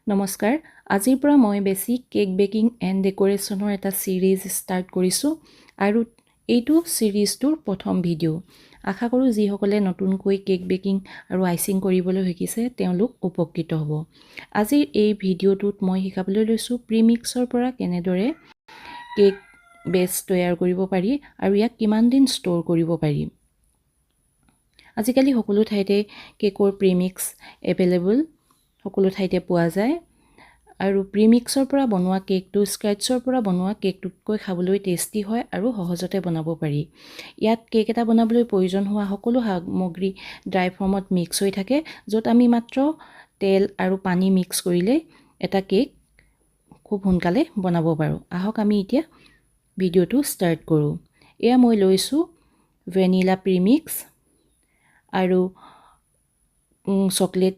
নমস্কাৰ আজিৰ পৰা মই বেসিক কেক বেকিং এণ্ড ডেকোৰেশ্যনৰ এটা সিৰিজ ষ্টাৰ্ট কৰিছোঁ আৰু এইটো সিৰিজটোৰ প্ৰথম ভিডিঅ' আশা কৰোঁ যিসকলে নতুনকৈ কেক বেকিং আৰু আইচিং কৰিবলৈ শিকিছে তেওঁলোক উপকৃত হ'ব আজিৰ এই ভিডিঅ'টোত মই শিকাবলৈ লৈছোঁ প্ৰিমিক্সৰ পৰা কেনেদৰে কেক বেছ তৈয়াৰ কৰিব পাৰি আৰু ইয়াক কিমান দিন ষ্ট'ৰ কৰিব পাৰি আজিকালি সকলো ঠাইতে কেকৰ প্ৰিমিক্স এভেইলেবল সকলো ঠাইতে পোৱা যায় আৰু প্ৰিমিক্সৰ পৰা বনোৱা কেকটো স্ক্ৰেটচৰ পৰা বনোৱা কেকটোতকৈ খাবলৈ টেষ্টি হয় আৰু সহজতে বনাব পাৰি ইয়াত কেক এটা বনাবলৈ প্ৰয়োজন হোৱা সকলো সামগ্ৰী ড্ৰাই ফৰ্মত মিক্স হৈ থাকে য'ত আমি মাত্ৰ তেল আৰু পানী মিক্স কৰিলে এটা কেক খুব সোনকালে বনাব পাৰোঁ আহক আমি এতিয়া ভিডিঅ'টো ষ্টাৰ্ট কৰোঁ এয়া মই লৈছোঁ ভেনিলা প্ৰিমিক্স আৰু চকলেট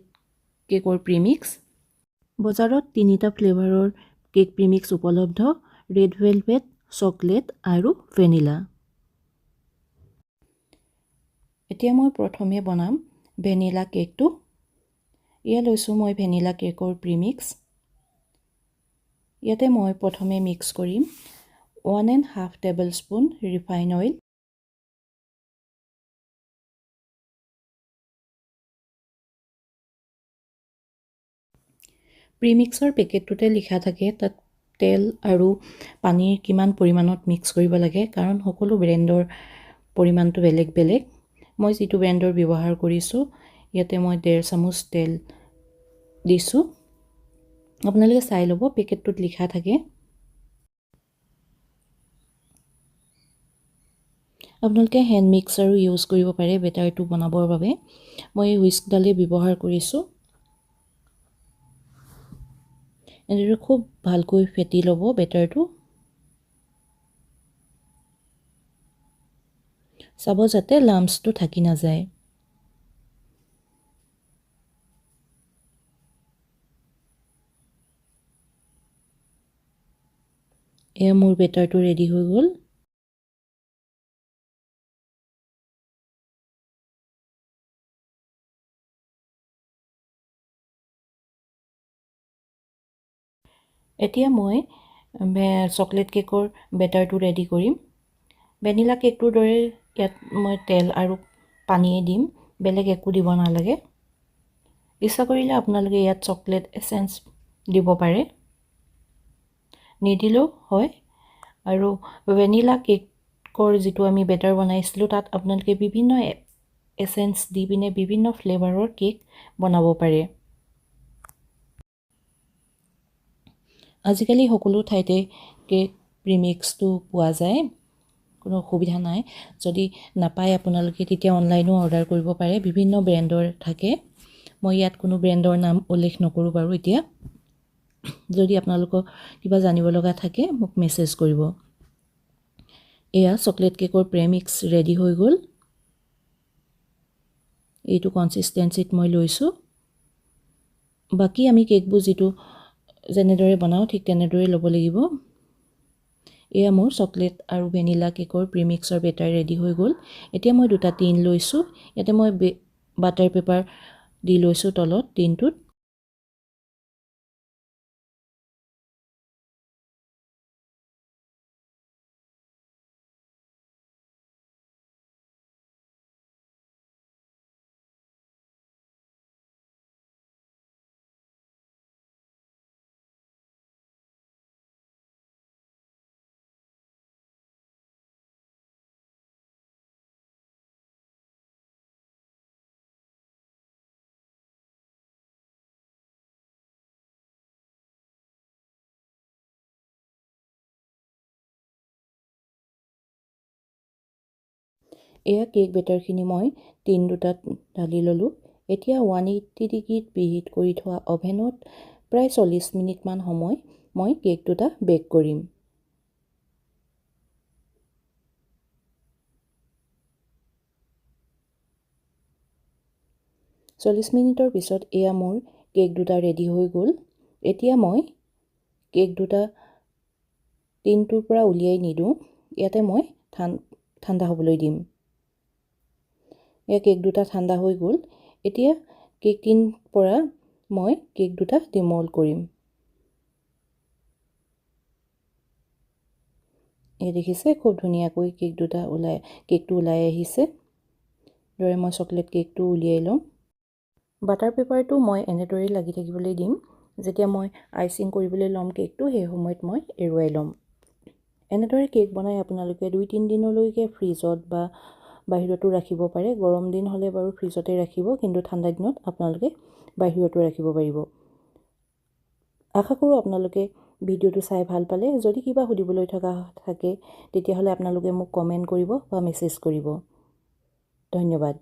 কেকৰ প্ৰিমিক্স বজাৰত তিনিটা ফ্লেভাৰৰ কেক প্ৰিমিক্স উপলব্ধ ৰেড ভেলভেট চকলেট আৰু ভেনিলা এতিয়া মই প্ৰথমে বনাম ভেনিলা কেকটো ইয়া লৈছোঁ মই ভেনিলা কেকৰ প্ৰিমিক্স ইয়াতে মই প্ৰথমে মিক্স কৰিম 1.5 টেবলস্পুন ৰিফাইন অইল প্ৰিমিক্সৰ পেকেটটোতে লিখা থাকে তাত তেল আৰু পানীৰ কিমান পৰিমাণত মিক্স কৰিব লাগে কাৰণ সকলো ব্ৰেণ্ডৰ পৰিমাণটো বেলেগ বেলেগ মই যিটো ব্ৰেণ্ডৰ ব্যৱহাৰ কৰিছোঁ ইয়াতে মই 1.5 চামুচ তেল দিছোঁ আপোনালোকে চাই ল'ব পেকেটটোত লিখা থাকে আপোনালোকে হেণ্ড মিক্সাৰো ইউজ কৰিব পাৰে বেটাৰটো বনাবৰ বাবে মই হুইস্কডালে ব্যৱহাৰ কৰিছোঁ এনেদৰে খুব ভালকৈ ফেটি ল'ব বেটাৰটো চাব যাতে লাম্পছটো থাকি নাযায় এয়া মোৰ বেটাৰটো ৰেডি হৈ গ'ল এতিয়া মই চকলেট কেকৰ বেটাৰটো ৰেডি কৰিম ভেনিলা কেকটোৰ দৰে ইয়াত মই তেল আৰু পানীয়ে দিম বেলেগ একো দিব নালাগে ইচ্ছা কৰিলে আপোনালোকে ইয়াত চকলেট এছেন্স দিব পাৰে নিদিলেও হয় আৰু ভেনিলা কেকৰ যিটো আমি বেটাৰ বনাইছিলোঁ তাত আপোনালোকে বিভিন্ন এছেন্স দি পিনে বিভিন্ন ফ্লেভাৰৰ কেক বনাব পাৰে আজিকালি সকলো ঠাইতে কেক প্ৰিমিক্সটো পোৱা যায় কোনো অসুবিধা নাই যদি নাপায় আপোনালোকে তেতিয়া অনলাইনো অৰ্ডাৰ কৰিব পাৰে বিভিন্ন ব্ৰেণ্ডৰ থাকে মই ইয়াত কোনো ব্ৰেণ্ডৰ নাম উল্লেখ নকৰোঁ বাৰু এতিয়া যদি আপোনালোকক কিবা জানিব লগা থাকে মোক মেছেজ কৰিব এয়া চকলেট কেকৰ প্ৰিমিক্স ৰেডি হৈ গ'ল এইটো কনসিস্টেন্সিত মই লৈছোঁ বাকি আমি কেকবোৰ যিটো যেনেদৰে বনাও ঠিক তেনেদৰে ল'ব লাগিব এয়া মোৰ চকলেট আৰু ভেনিলা কেকৰ প্ৰিমিক্সৰ বেটাৰ ৰেডি হৈ গ'ল এতিয়া মই দুটা টিন লৈছোঁ ইয়াতে মই বাটাৰ পেপাৰ দি লৈছোঁ তলত টিনটোত এয়া কেক বেটাৰখিনি মই টিন দুটাত ঢালি ল'লোঁ এতিয়া 180 ডিগ্ৰীত প্ৰিহিট কৰি থোৱা অভেনত প্ৰায় 40 মিনিটমান সময় মই কেক দুটা বেক কৰিম 40 মিনিটৰ পিছত এয়া মোৰ কেক দুটা ৰেডি হৈ গ'ল এতিয়া মই কেক দুটা টিনটোৰ পৰা উলিয়াই নিদিওঁ ইয়াতে মই ঠাণ্ডা হ'বলৈ দিম এয়া কেক দুটা ঠাণ্ডা হৈ গ'ল এতিয়া কেক টিন পৰা মই কেক দুটা ডিমল্ড কৰিম। এই দেখিছে খুব ধুনীয়াকৈ কেকটো ওলাই আহিছে। দৰে মই চকলেট কেকটো উলিয়াই লওঁ। বাটাৰ পেপাৰটো মই এনেদৰে লাগি থাকিবলৈ দিম। যেতিয়া মই আইচিং কৰিবলৈ ল'ম কেকটো, সেই সময়ত মই এৰুৱাই ল'ম। এনেদৰে কেক বনাই আপোনালোকে 2-3 দিনলৈকে ফ্ৰিজত বা বাহিৰতো ৰাখিব পাৰে। গৰম দিন হ'লে বাৰু ফ্ৰিজতে ৰাখিব, কিন্তু ঠাণ্ডা দিনত আপোনালোকে বাহিৰতো ৰাখিব পাৰিব। আশা কৰোঁ আপোনালোকে ভিডিঅ'টো চাই ভাল পালে। যদি কিবা সুধিবলৈ থাকে তেতিয়াহ'লে আপোনালোকে মোক কমেণ্ট কৰিব বা মেছেজ কৰিব। ধন্যবাদ।